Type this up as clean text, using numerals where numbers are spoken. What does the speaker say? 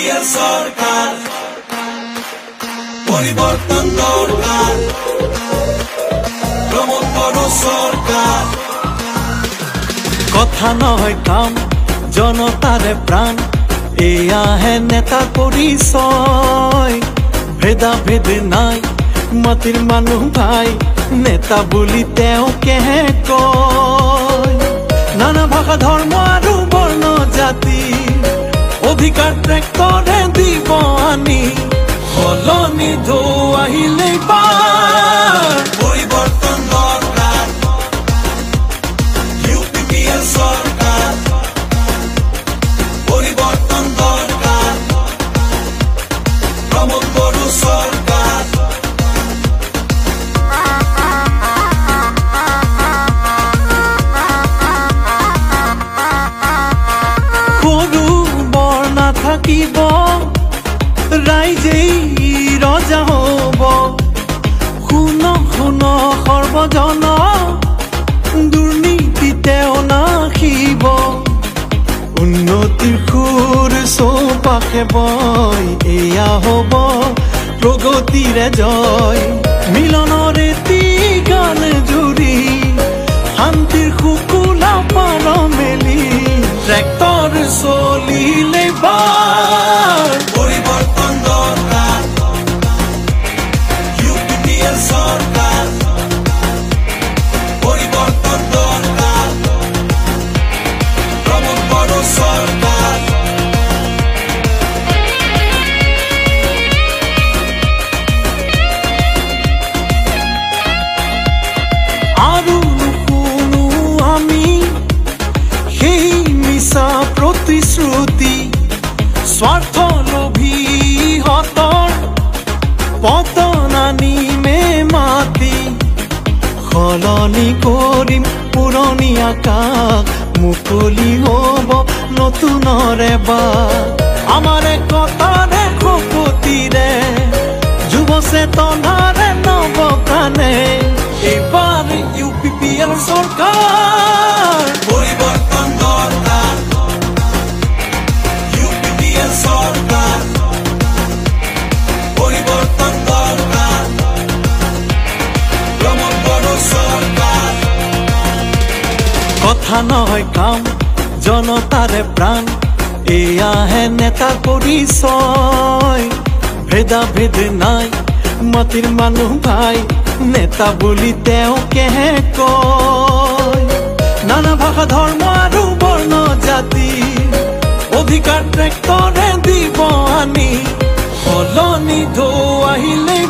UPPL সরকার পরিবর্তন দরকার প্রমোদ বড় সরকার কথা নয় কাম জনতারে প্রাণ এয়া হে নেতার পরিচয় ভেদা ভেদ নাই মাটির মানুহ ভাই নেতা বুলি তেওঁ কেহে কয় নানা ভাষা ধৰ্ম আৰু বৰ্ণ জাতি অধিকাৰ ট্ৰেক্টৰে দিব আনি সলনি ঢৌ আহিলেই পাৰ পৰিবৰ্তন দৰকাৰ UPPL সৰকাৰ পৰিবৰ্তন দৰকাৰ প্ৰমোদ বড় সৰকাৰ সৰু বৰ নাথাকিব ৰাইজেই ৰজা হ'ব শুন শুন সৰ্বজন দুৰ্নীতি তেওঁ নাখিব উন্নতিৰ সুৰ চৌপাশে বয় এয়া হ'ব প্ৰগতিৰে জয় মিলনৰে গান জুৰি শান্তিৰ শুকুলা পাৰ মেলি ট্ৰেক্টৰ চলিলে বাৰ পৰিবৰ্তন দৰকাৰ UPPL সৰকাৰ পৰিবৰ্তন দৰকাৰ প্ৰমোদ বড় সৰকাৰ আৰু নুশুনো আমি সেই মিছা প্ৰতিশ্ৰুতি স্বাৰ্থলোভী হতৰ পতন আনিমে মাতি সলনি কৰিম পুৰণি আকাশ মুকলি হ'ব নতুনৰে বাট আমাৰ একতাৰে শপতিৰে যুৱ চেতনাৰে নৱ প্ৰাণে এইবাৰ UPPL সরকার পরিবর্তন দরকার UPPL সরকার পরিবর্তন দরকার প্রমোদ বড় সরকার কথা নয় কাম জনতারে প্রাণ এয়া হে নেতার পরিচয় ভেদা ভেদ নাই মাটির মানুহ ভাই নেতা বুলি তেওঁ কেহে কয় নানা ভাষা ধৰ্ম আৰু বৰ্ণ জাতি অধিকাৰ ট্ৰেক্টৰে দিব আনি সলনি ঢৌ আহিলেই